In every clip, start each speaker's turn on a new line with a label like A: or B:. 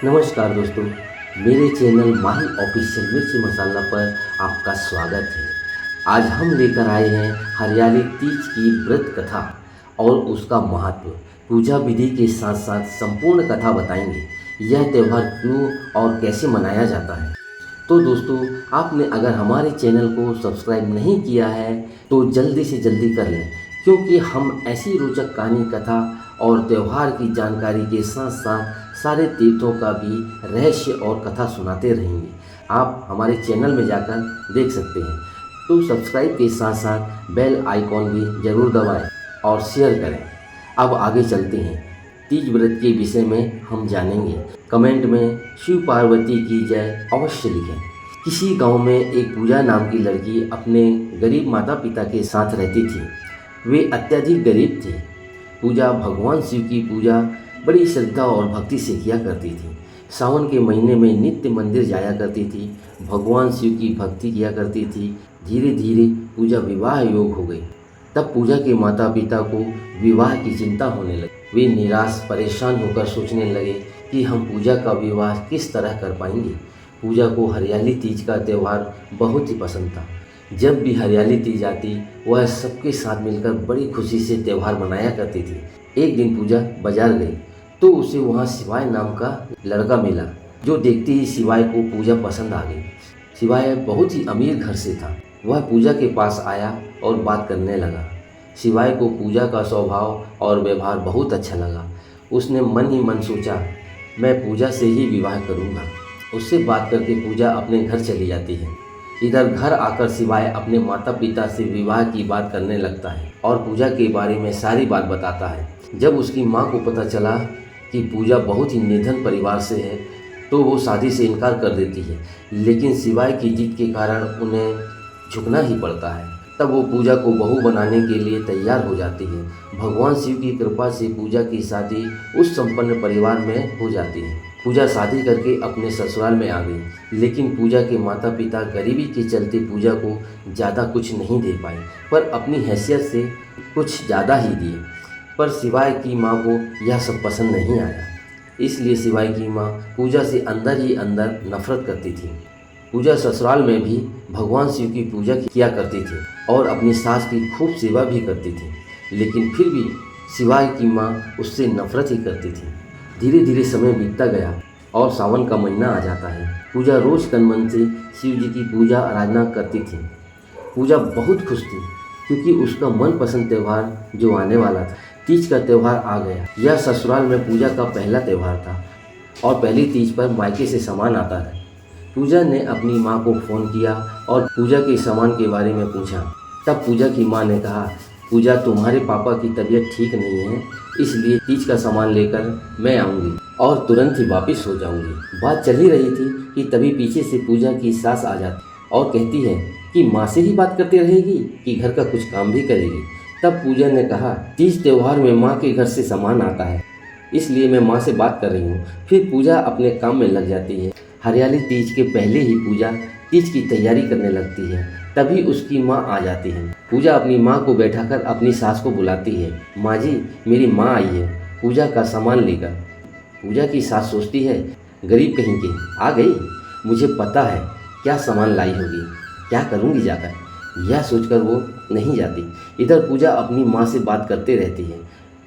A: नमस्कार दोस्तों, मेरे चैनल माही ऑफिशियल मिर्ची मसाला पर आपका स्वागत है। आज हम लेकर आए हैं हरियाली तीज की व्रत कथा और उसका महत्व। पूजा विधि के साथ साथ संपूर्ण कथा बताएंगे। यह त्यौहार क्यों और कैसे मनाया जाता है। तो दोस्तों, आपने अगर हमारे चैनल को सब्सक्राइब नहीं किया है तो जल्दी से जल्दी कर लें, क्योंकि हम ऐसी रोचक कहानी कथा और त्यौहार की जानकारी के साथ साथ सारे तीर्थों का भी रहस्य और कथा सुनाते रहेंगे। आप हमारे चैनल में जाकर देख सकते हैं। तो सब्सक्राइब के साथ साथ बेल आइकॉन भी ज़रूर दबाएं और शेयर करें। अब आगे चलते हैं। तीज व्रत के विषय में हम जानेंगे। कमेंट में शिव पार्वती की जय अवश्य लिखें। किसी गांव में एक पूजा नाम की लड़की अपने गरीब माता पिता के साथ रहती थी। वे अत्यधिक गरीब थे। पूजा भगवान शिव की पूजा बड़ी श्रद्धा और भक्ति से किया करती थी। सावन के महीने में नित्य मंदिर जाया करती थी। भगवान शिव की भक्ति किया करती थी। धीरे धीरे पूजा विवाह योग हो गई। तब पूजा के माता पिता को विवाह की चिंता होने लगी। वे निराश परेशान होकर सोचने लगे कि हम पूजा का विवाह किस तरह कर पाएंगे। पूजा को हरियाली तीज का त्यौहार बहुत ही पसंद था। जब भी हरियाली तीज आती, वह सबके साथ मिलकर बड़ी खुशी से त्यौहार मनाया करती थी। एक दिन पूजा बाजार गई तो उसे वहाँ शिवाय नाम का लड़का मिला, जो देखते ही शिवाय को पूजा पसंद आ गई। शिवाय बहुत ही अमीर घर से था। वह पूजा के पास आया और बात करने लगा। शिवाय को पूजा का स्वभाव और व्यवहार बहुत अच्छा लगा। उसने मन ही मन सोचा, मैं पूजा से ही विवाह करूँगा। उससे बात करके पूजा अपने घर चली जाती है। इधर घर आकर शिवाय अपने माता पिता से विवाह की बात करने लगता है और पूजा के बारे में सारी बात बताता है। जब उसकी माँ को पता चला कि पूजा बहुत ही निर्धन परिवार से है तो वो शादी से इनकार कर देती है, लेकिन शिवाय की जिद के कारण उन्हें झुकना ही पड़ता है। तब वो पूजा को बहू बनाने के लिए तैयार हो जाती है। भगवान शिव की कृपा से पूजा की शादी उस संपन्न परिवार में हो जाती है। पूजा शादी करके अपने ससुराल में आ गई, लेकिन पूजा के माता पिता गरीबी के चलते पूजा को ज़्यादा कुछ नहीं दे पाए, पर अपनी हैसियत से कुछ ज़्यादा ही दिए। पर शिवाय की माँ को यह सब पसंद नहीं आया, इसलिए शिवाय की माँ पूजा से अंदर ही अंदर नफरत करती थी। पूजा ससुराल में भी भगवान शिव की पूजा किया करती थी और अपनी सास की खूब सेवा भी करती थी, लेकिन फिर भी शिवाय की माँ उससे नफरत ही करती थी। धीरे धीरे समय बीतता गया और सावन का महीना आ जाता है। पूजा रोज तन मन से शिव जी की पूजा आराधना करती थी। पूजा बहुत खुश थी, क्योंकि उसका मनपसंद त्यौहार जो आने वाला था, तीज का त्यौहार आ गया। यह ससुराल में पूजा का पहला त्यौहार था और पहली तीज पर मायके से सामान आता है। पूजा ने अपनी माँ को फ़ोन किया और पूजा के सामान के बारे में पूछा। तब पूजा की माँ ने कहा, पूजा, तुम्हारे पापा की तबीयत ठीक नहीं है, इसलिए तीज का सामान लेकर मैं आऊँगी और तुरंत ही वापस हो जाऊँगी। बात चल ही रही थी कि तभी पीछे से पूजा की सास आ जाती और कहती है कि माँ से ही बात करती रहेगी कि घर का कुछ काम भी करेगी। तब पूजा ने कहा, तीज त्यौहार में माँ के घर से सामान आता है, इसलिए मैं माँ से बात कर रही हूँ। फिर पूजा अपने काम में लग जाती है। हरियाली तीज के पहले ही पूजा तीज की तैयारी करने लगती है। तभी उसकी माँ आ जाती है। पूजा अपनी माँ को बैठाकर अपनी सास को बुलाती है। माँ जी, मेरी माँ आई है पूजा का सामान लेकर। पूजा की सास सोचती है, गरीब कहीं की आ गई, मुझे पता है क्या सामान लाई होगी, क्या करूँगी जाकर। यह सोचकर वो नहीं जाती। इधर पूजा अपनी माँ से बात करते रहती है।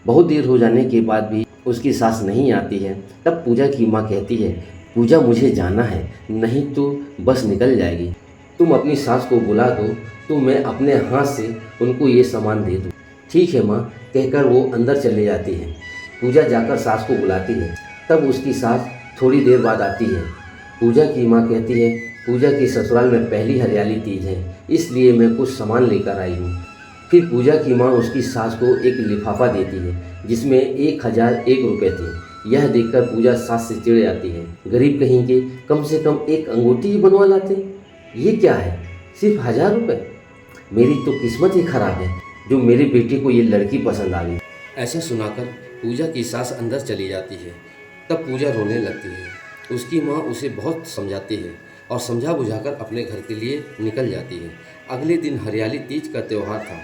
A: बहुत देर हो जाने के बाद भी उसकी सास नहीं आती है। तब पूजा की माँ कहती है, पूजा, मुझे जाना है, नहीं तो बस निकल जाएगी। तुम अपनी सास को बुला दो तो मैं अपने हाथ से उनको ये सामान दे दूँ। ठीक है माँ, कहकर वो अंदर चले जाती है। पूजा जाकर सास को बुलाती है। तब उसकी सास थोड़ी देर बाद आती है। पूजा की माँ कहती है, पूजा के ससुराल में पहली हरियाली तीज है, इसलिए मैं कुछ सामान लेकर आई हूँ। फिर पूजा की माँ उसकी सास को एक लिफाफा देती है, जिसमें 1001 रुपये थे। यह देखकर पूजा सास से चिढ़ जाती है। गरीब कहीं के, कम से कम एक अंगूठी ही बनवा लाते, ये क्या है, सिर्फ 1000 रुपये। मेरी तो किस्मत ही खराब है जो मेरे बेटे को ये लड़की पसंद आ गई। ऐसा सुनाकर पूजा की सास अंदर चली जाती है। तब पूजा रोने लगती है। उसकी माँ उसे बहुत समझाती है और समझा बुझाकर अपने घर के लिए निकल जाती है। अगले दिन हरियाली तीज का त्यौहार था।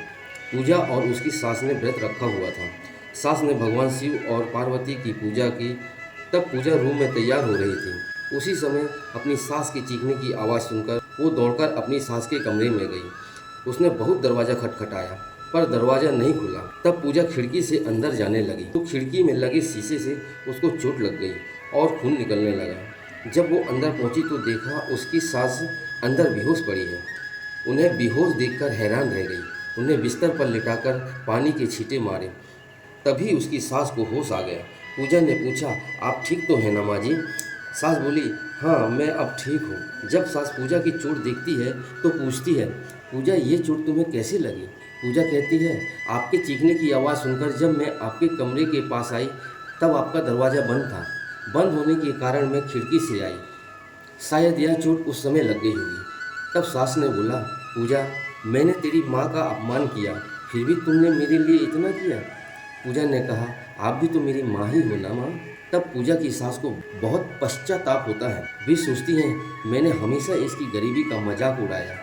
A: पूजा और उसकी सास ने व्रत रखा हुआ था। सास ने भगवान शिव और पार्वती की पूजा की।
B: तब पूजा रूम में तैयार हो रही थी। उसी समय अपनी सास के चीखने की आवाज़ सुनकर वो दौड़कर अपनी सास के कमरे में गई। उसने बहुत दरवाज़ा खटखटाया पर दरवाज़ा नहीं खुला। तब पूजा खिड़की से अंदर जाने लगी तो खिड़की में लगे शीशे से उसको चोट लग गई और खून निकलने लगा। जब वो अंदर पहुंची तो देखा उसकी सास अंदर बेहोश पड़ी है। उन्हें बेहोश देखकर हैरान रह गई। उन्हें बिस्तर पर लिटाकर पानी के छींटे मारे। तभी उसकी सास को होश आ गया। पूजा ने पूछा, आप ठीक तो हैं ना माँ जी? सास बोली, हाँ मैं अब ठीक हूँ। जब सास पूजा की चोट देखती है तो पूछती है, पूजा ये चोट तुम्हें कैसे लगी? पूजा कहती है, आपके चीखने की आवाज़ सुनकर जब मैं आपके कमरे के पास आई तब आपका दरवाज़ा बंद था। बंद होने के कारण मैं खिड़की से आई। शायद यह चोट उस समय लग गई होगी। तब सास ने बोला, पूजा मैंने तेरी माँ का अपमान किया फिर भी तुमने मेरे लिए इतना किया। पूजा ने कहा, आप भी तो मेरी माँ ही हो ना माँ। तब पूजा की सास को बहुत पश्चाताप होता है। वे सोचती हैं, मैंने हमेशा इसकी गरीबी का मजाक उड़ाया,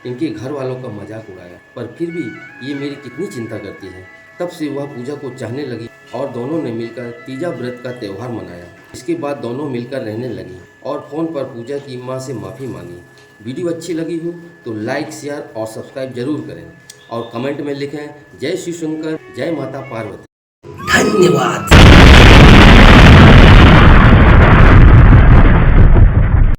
B: इनके घर वालों का मजाक उड़ाया, पर फिर भी ये मेरी कितनी चिंता करती है। तब से वह पूजा को चाहने लगी और दोनों ने मिलकर तीजा व्रत का त्यौहार मनाया। इसके बाद दोनों मिलकर रहने लगी और फ़ोन पर पूजा की माँ से माफ़ी मांगी। वीडियो अच्छी लगी हो तो लाइक, शेयर और सब्सक्राइब जरूर करें और कमेंट में लिखें, जय शिव शंकर, जय माता पार्वती।
A: धन्यवाद।